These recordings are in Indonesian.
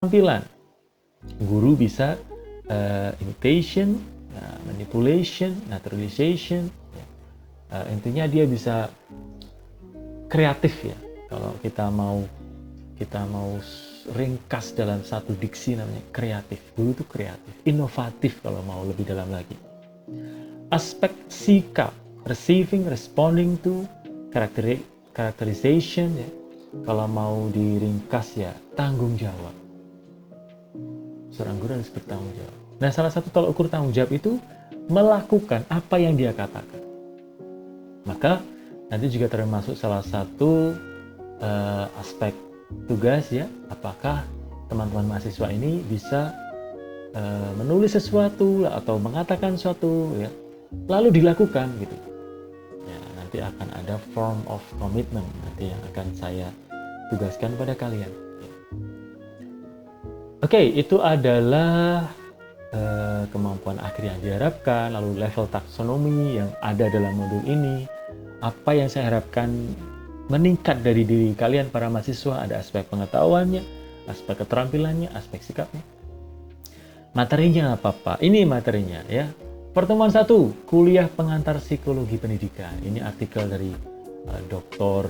Tampilan. Guru bisa imitation, manipulation, naturalization. Intinya dia bisa kreatif ya. Kalau kita mau ringkas dalam satu diksi namanya kreatif. Guru itu kreatif, inovatif kalau mau lebih dalam lagi. Aspek sikap, receiving, responding to, characterization ya. Kalau mau diringkas ya tanggung jawab. Seorang guru harus bertanggung jawab. Nah, salah satu tolak ukur tanggung jawab itu melakukan apa yang dia katakan. Maka nanti juga termasuk salah satu aspek tugas ya, apakah teman-teman mahasiswa ini bisa menulis sesuatu atau mengatakan sesuatu ya, lalu dilakukan gitu. Ya, nanti akan ada form of commitment nanti yang akan saya tugaskan pada kalian. Oke, itu adalah kemampuan akhir yang diharapkan, lalu level taksonomi yang ada dalam modul ini. Apa yang saya harapkan meningkat dari diri kalian para mahasiswa, ada aspek pengetahuannya, aspek keterampilannya, aspek sikapnya. Materinya apa Pak? Ini materinya ya. Pertemuan 1, kuliah pengantar psikologi pendidikan. Ini artikel dari Dr.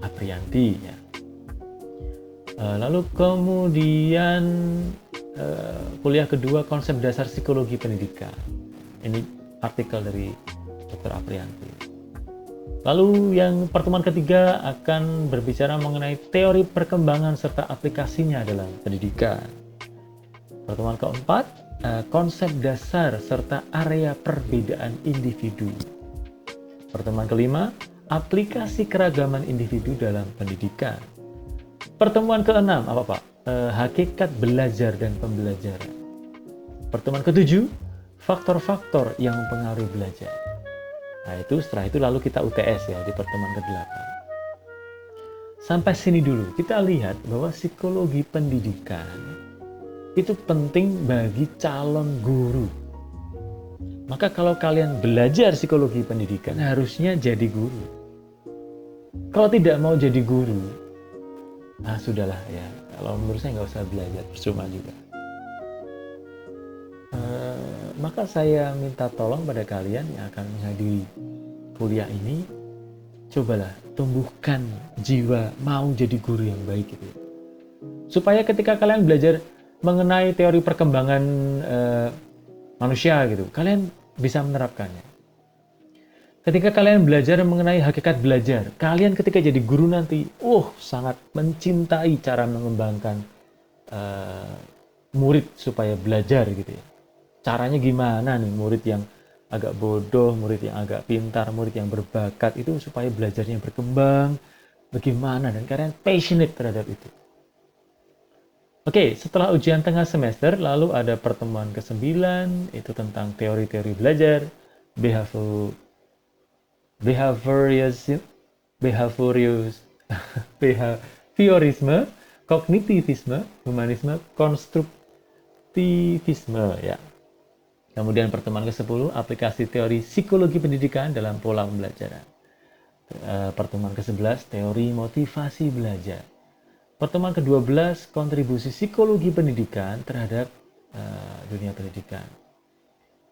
Aprianti ya. Lalu kemudian kuliah kedua, konsep dasar psikologi pendidikan. Ini artikel dari Dr. Aprianti. Lalu yang pertemuan ketiga akan berbicara mengenai teori perkembangan serta aplikasinya dalam pendidikan. Pertemuan keempat, konsep dasar serta area perbedaan individu. Pertemuan kelima, aplikasi keragaman individu dalam pendidikan. Pertemuan keenam, apa Pak? Hakikat belajar dan pembelajaran. Pertemuan ketujuh, faktor-faktor yang mempengaruhi belajar. Nah itu setelah itu lalu kita UTS ya di pertemuan ke-8. Sampai sini dulu kita lihat bahwa psikologi pendidikan itu penting bagi calon guru. Maka kalau kalian belajar psikologi pendidikan harusnya jadi guru. Kalau tidak mau jadi guru, nah sudahlah ya. Kalau menurut saya nggak usah belajar, percuma juga. Maka saya minta tolong pada kalian yang akan menghadiri kuliah ini, cobalah tumbuhkan jiwa mau jadi guru yang baik gitu. Supaya ketika kalian belajar mengenai teori perkembangan manusia gitu, kalian bisa menerapkannya. Ketika kalian belajar mengenai hakikat belajar, kalian ketika jadi guru nanti, sangat mencintai cara mengembangkan murid supaya belajar gitu ya. Caranya gimana nih murid yang agak bodoh, murid yang agak pintar, murid yang berbakat itu supaya belajarnya berkembang, bagaimana, dan kalian passionate terhadap itu. Oke, setelah ujian tengah semester, lalu ada pertemuan ke-9, itu tentang teori-teori belajar, behaviorisme, kognitivisme, humanisme, konstruktivisme ya. Kemudian pertemuan ke-10, aplikasi teori psikologi pendidikan dalam pola pembelajaran. Pertemuan ke-11, teori motivasi belajar. Pertemuan ke-12, kontribusi psikologi pendidikan terhadap dunia pendidikan.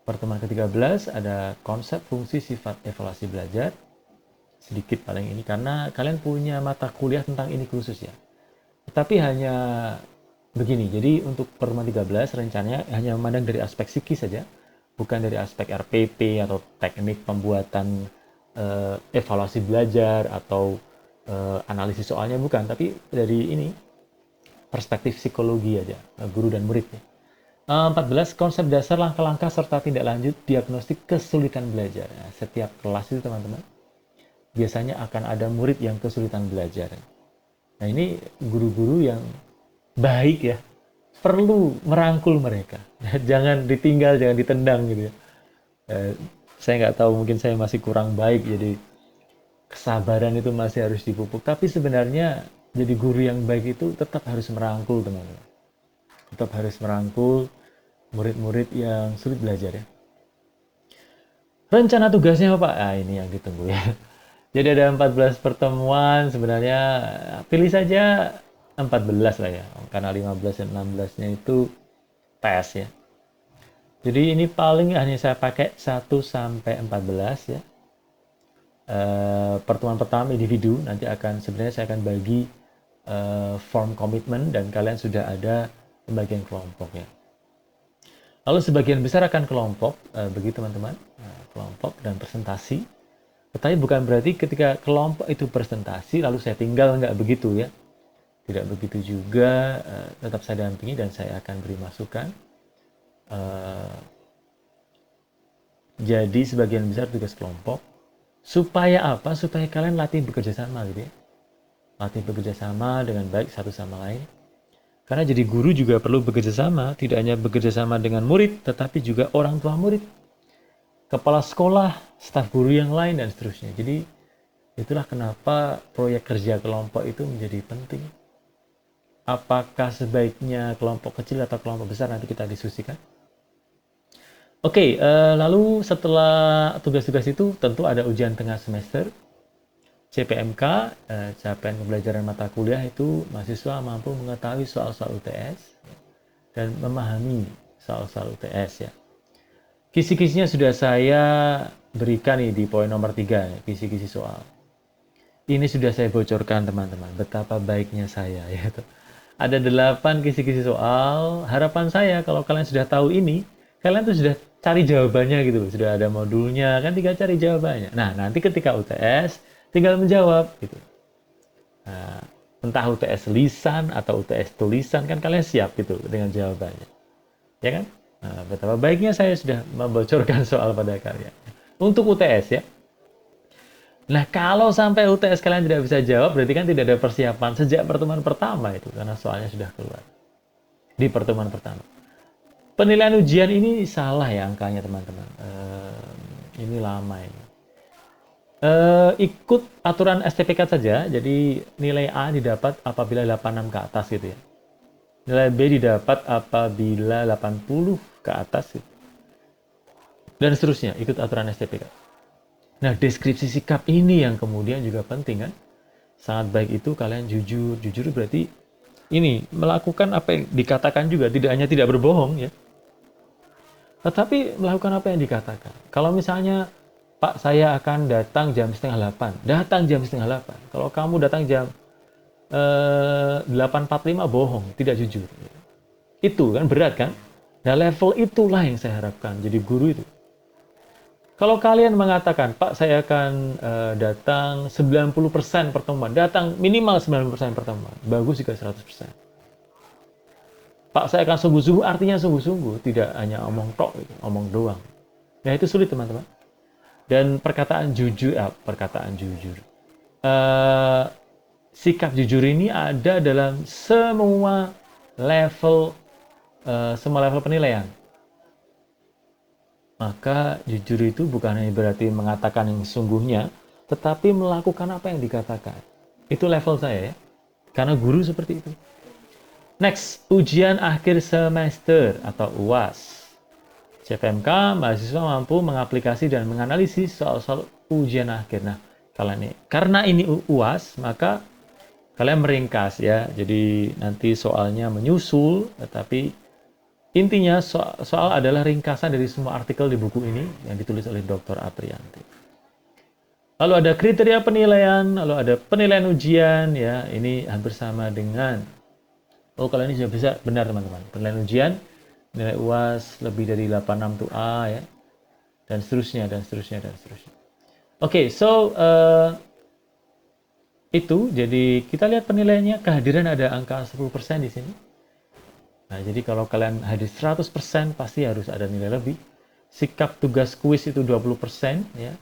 Pertemuan ke-13, ada konsep fungsi sifat evaluasi belajar. Sedikit paling ini, karena kalian punya mata kuliah tentang ini khusus ya. Tapi hanya begini, jadi untuk pertemuan 13 rencananya hanya memandang dari aspek psikis saja, bukan dari aspek RPP atau teknik pembuatan evaluasi belajar atau analisis soalnya, bukan, tapi dari ini perspektif psikologi aja, guru dan muridnya. 14, konsep dasar langkah-langkah serta tindak lanjut diagnostik kesulitan belajar. Nah, setiap kelas itu teman-teman, biasanya akan ada murid yang kesulitan belajar. Nah ini guru-guru yang baik ya, perlu merangkul mereka. Jangan ditinggal, jangan ditendang gitu ya. Saya nggak tahu, mungkin saya masih kurang baik, jadi kesabaran itu masih harus dipupuk. Tapi sebenarnya jadi guru yang baik itu tetap harus merangkul teman-teman. Tetap harus merangkul murid-murid yang sulit belajar ya. Rencana tugasnya apa Pak? Ah ini yang ditunggu ya. Jadi ada 14 pertemuan, sebenarnya pilih saja 14 lah ya, karena 15 dan 16-nya itu tes ya. Jadi ini paling hanya saya pakai 1 sampai 14 ya. Pertemuan pertama individu, nanti sebenarnya saya akan bagi form komitmen dan kalian sudah ada pembagian kelompok ya. Lalu sebagian besar akan kelompok, begitu teman-teman, kelompok dan presentasi. Tetapi bukan berarti ketika kelompok itu presentasi lalu saya tinggal, nggak begitu ya. Tidak begitu juga, tetap saya dampingi dan saya akan beri masukan. Jadi sebagian besar tugas kelompok. Supaya apa? Supaya kalian latih bekerja sama gitu ya. Latih bekerja sama dengan baik satu sama lain. Karena jadi guru juga perlu bekerja sama, tidak hanya bekerja sama dengan murid, tetapi juga orang tua murid, kepala sekolah, staf guru yang lain, dan seterusnya. Jadi itulah kenapa proyek kerja kelompok itu menjadi penting. Apakah sebaiknya kelompok kecil atau kelompok besar, nanti kita diskusikan. Oke, lalu setelah tugas-tugas itu tentu ada ujian tengah semester. CPMK, capaian pembelajaran mata kuliah itu mahasiswa mampu mengetahui soal-soal UTS dan memahami soal-soal UTS ya. Kisi-kisinya sudah saya berikan nih di poin nomor 3, kisi-kisi soal. Ini sudah saya bocorkan teman-teman, betapa baiknya saya ya. Ada 8 kisi-kisi soal. Harapan saya kalau kalian sudah tahu ini, kalian tuh sudah cari jawabannya gitu, sudah ada modulnya, kan tinggal cari jawabannya. Nah, nanti ketika UTS tinggal menjawab gitu. Nah, entah UTS lisan atau UTS tulisan, kan kalian siap gitu dengan jawabannya. Ya kan? Nah, betapa baiknya saya sudah membocorkan soal pada kalian. Untuk UTS ya. Nah, kalau sampai UTS kalian tidak bisa jawab, berarti kan tidak ada persiapan sejak pertemuan pertama itu, karena soalnya sudah keluar di pertemuan pertama. Penilaian ujian ini salah ya angkanya teman-teman. Ini lama ini. Ikut aturan STPK saja, jadi nilai A didapat apabila 86 ke atas gitu ya. Nilai B didapat apabila 80 ke atas gitu. Dan seterusnya, ikut aturan STPK. Nah, deskripsi sikap ini yang kemudian juga penting kan. Sangat baik itu kalian jujur. Jujur berarti ini, melakukan apa yang dikatakan juga, tidak hanya tidak berbohong ya. Tetapi melakukan apa yang dikatakan. Kalau misalnya, Pak, saya akan datang jam setengah 8. Datang jam setengah 8. Kalau kamu datang jam 8.45 bohong, tidak jujur. Itu kan berat kan? Nah, level itulah yang saya harapkan jadi guru itu. Kalau kalian mengatakan, Pak, saya akan datang 90% pertemuan. Datang minimal 90% pertemuan. Bagus jika 100%. Pak, saya akan sungguh-sungguh, artinya sungguh-sungguh. Tidak hanya omong tok, omong doang. Nah, itu sulit teman-teman. Dan perkataan jujur, sikap jujur ini ada dalam semua level penilaian. Maka jujur itu bukan hanya berarti mengatakan yang sesungguhnya, tetapi melakukan apa yang dikatakan. Itu level saya ya, karena guru seperti itu. Next, ujian akhir semester atau UAS. CPMK, mahasiswa mampu mengaplikasi dan menganalisis soal-soal ujian akhir. Nah, karena ini UAS, maka kalian meringkas ya. Jadi nanti soalnya menyusul, tetapi intinya soal adalah ringkasan dari semua artikel di buku ini yang ditulis oleh Dr. Aprianti. Lalu ada kriteria penilaian, lalu ada penilaian ujian ya. Ini hampir sama dengan kalau ini sudah bisa benar teman-teman. Penilaian ujian, nilai UAS lebih dari 86 tuh A ya. Dan seterusnya. Oke, itu jadi kita lihat penilaiannya, kehadiran ada angka 10% di sini. Nah, jadi kalau kalian hadir 100% pasti harus ada nilai lebih. Sikap tugas kuis itu 20% ya.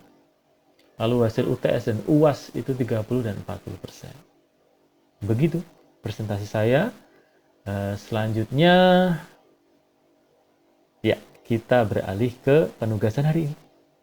Lalu hasil UTS dan UAS itu 30 dan 40%. Begitu presentasi saya. Selanjutnya ya, kita beralih ke penugasan hari ini.